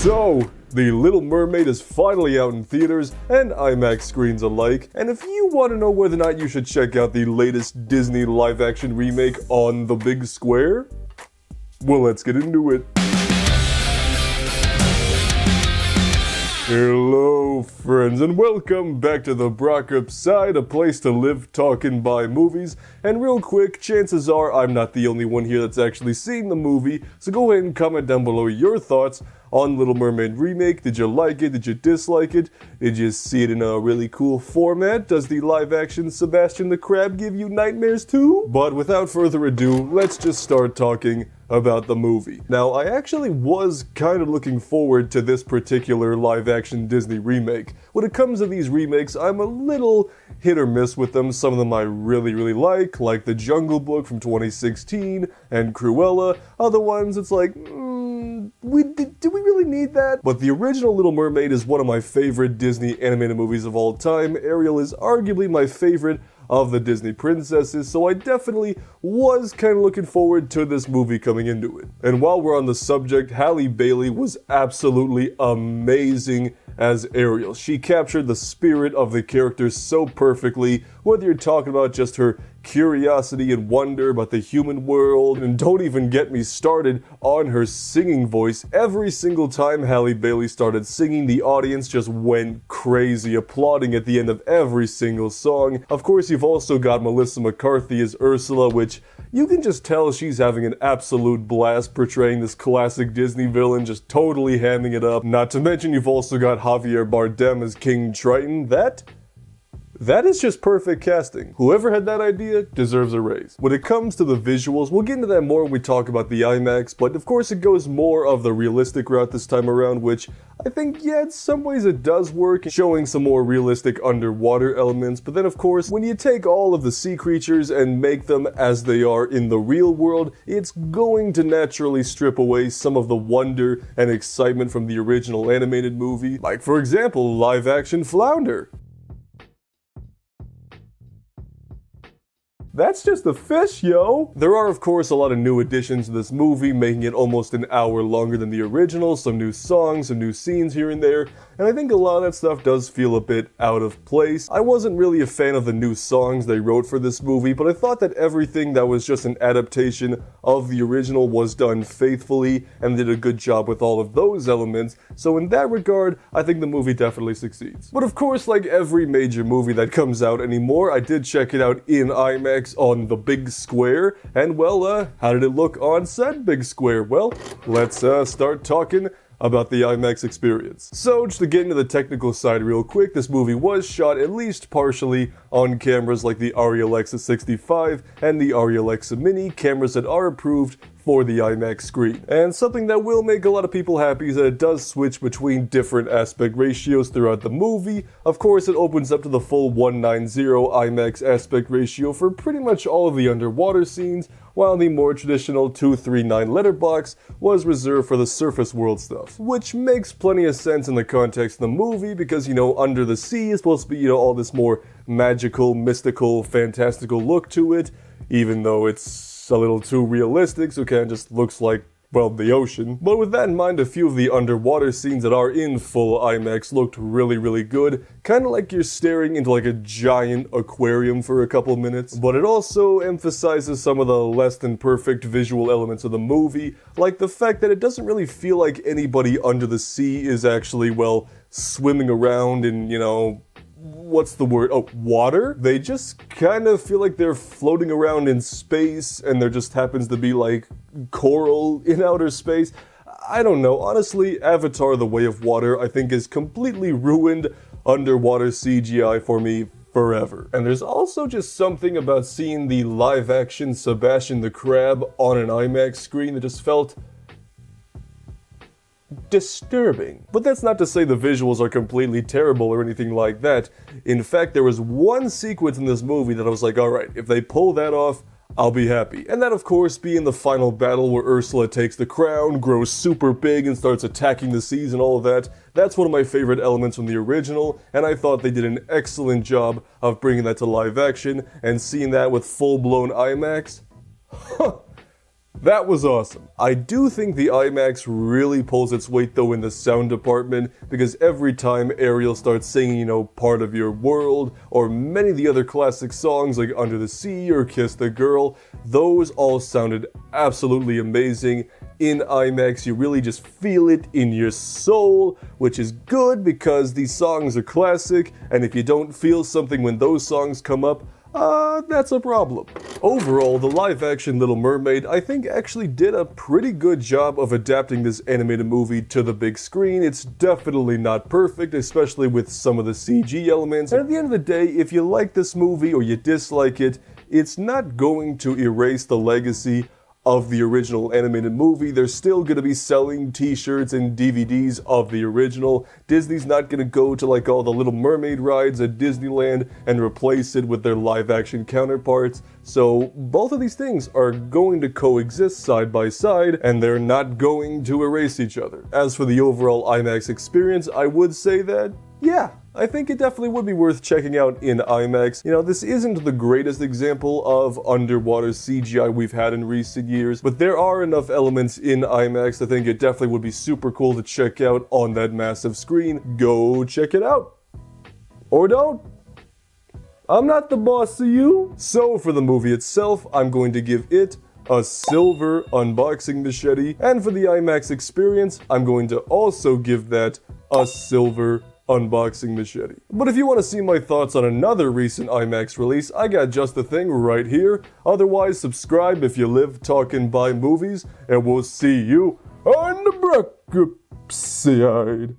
So, The Little Mermaid is finally out in theaters and IMAX screens alike, and if you want to know whether or not you should check out the latest Disney live-action remake on the big square, well, let's get into it. Hello friends, and welcome back to the Brockopp side, a place to live talking by movies. And real quick, chances are I'm not the only one here that's actually seen the movie, so go ahead and comment down below your thoughts on Little Mermaid remake. Did you like it? Did you dislike it? Did you see it in a really cool format? Does the live action Sebastian the Crab give you nightmares too? But without further ado, let's just start talking about the movie. Now, I actually was kind of looking forward to this particular live-action Disney remake. When it comes to these remakes, I'm a little hit or miss with them. Some of them I really like The Jungle Book from 2016 and Cruella. Other ones, it's like, do we really need that? But the original Little Mermaid is one of my favorite Disney animated movies of all time. Ariel is arguably my favorite of the Disney princesses, so I definitely was kind of looking forward to this movie coming into it. And while we're on the subject, Halle Bailey was absolutely amazing as Ariel. She captured the spirit of the character so perfectly, whether you're talking about just her curiosity and wonder about the human world, and don't even get me started on her singing voice. Every single time Halle Bailey started singing, the audience just went crazy, applauding at the end of every single song. Of course, you've also got Melissa McCarthy as Ursula, which you can just tell she's having an absolute blast portraying this classic Disney villain, just totally hamming it up. Not to mention you've also got Javier Bardem as King Triton. That is just perfect casting. Whoever had that idea deserves a raise. When it comes to the visuals, we'll get into that more when we talk about the IMAX, but of course it goes more of the realistic route this time around, which I think, yeah, in some ways it does work, showing some more realistic underwater elements. But then of course, when you take all of the sea creatures and make them as they are in the real world, it's going to naturally strip away some of the wonder and excitement from the original animated movie. Like, for example, live-action Flounder. That's just a fish, yo! There are, of course, a lot of new additions to this movie, making it almost an hour longer than the original, some new songs, some new scenes here and there, and I think a lot of that stuff does feel a bit out of place. I wasn't really a fan of the new songs they wrote for this movie, but I thought that everything that was just an adaptation of the original was done faithfully and did a good job with all of those elements, so in that regard, I think the movie definitely succeeds. But of course, like every major movie that comes out anymore, I did check it out in IMAX on the big square, and well, how did it look on said big square? Well, let's start talking about the IMAX experience. So, just to get into the technical side real quick, this movie was shot at least partially on cameras like the Arri Alexa 65 and the Arri Alexa Mini, cameras that are approved for the IMAX screen. And something that will make a lot of people happy is that it does switch between different aspect ratios throughout the movie. Of course, it opens up to the full 190 IMAX aspect ratio for pretty much all of the underwater scenes, while the more traditional 239 letterbox was reserved for the surface world stuff. Which makes plenty of sense in the context of the movie, because, you know, under the sea is supposed to be, you know, all this more magical, mystical, fantastical look to it, even though it's a little too realistic, so it kind of just looks like, well, the ocean. But with that in mind, a few of the underwater scenes that are in full IMAX looked really good. Kind of like you're staring into like a giant aquarium for a couple minutes. But it also emphasizes some of the less than perfect visual elements of the movie, like the fact that it doesn't really feel like anybody under the sea is actually, well, swimming around in, you know, what's the word? Oh, water? They just kind of feel like they're floating around in space, and there just happens to be like coral in outer space. I don't know. Honestly, Avatar: The Way of Water, I think, has completely ruined underwater CGI for me forever. And there's also just something about seeing the live-action Sebastian the Crab on an IMAX screen that just felt disturbing. But that's not to say the visuals are completely terrible or anything like that. In fact, there was one sequence in this movie that I was like, alright, if they pull that off, I'll be happy. And that, of course, being the final battle where Ursula takes the crown, grows super big, and starts attacking the seas and all of that. That's one of my favorite elements from the original, and I thought they did an excellent job of bringing that to live action, and seeing that with full-blown IMAX, That was awesome. I do think the IMAX really pulls its weight though in the sound department, because every time Ariel starts singing, you know, Part of Your World, or many of the other classic songs like Under the Sea or Kiss the Girl, those all sounded absolutely amazing. In IMAX, you really just feel it in your soul, which is good because these songs are classic, and if you don't feel something when those songs come up, that's a problem. Overall, the live-action Little Mermaid, I think, actually did a pretty good job of adapting this animated movie to the big screen. It's definitely not perfect, especially with some of the CG elements. And at the end of the day, if you like this movie or you dislike it, it's not going to erase the legacy of the original animated movie. They're still gonna be selling t-shirts and DVDs of the original. Disney's not gonna go to like all the Little Mermaid rides at Disneyland and replace it with their live-action counterparts. So both of these things are going to coexist side by side, and they're not going to erase each other. As for the overall IMAX experience, I would say that, yeah, I think it definitely would be worth checking out in IMAX. You know, this isn't the greatest example of underwater CGI we've had in recent years, but there are enough elements in IMAX I think it definitely would be super cool to check out on that massive screen. Go check it out. Or don't. I'm not the boss of you. So for the movie itself, I'm going to give it a silver unboxing machete, and for the IMAX experience, I'm going to also give that a silver unboxing machete. But if you want to see my thoughts on another recent IMAX release, I got just the thing right here. Otherwise, subscribe if you live talking by movies, and we'll see you on the Brockopp side.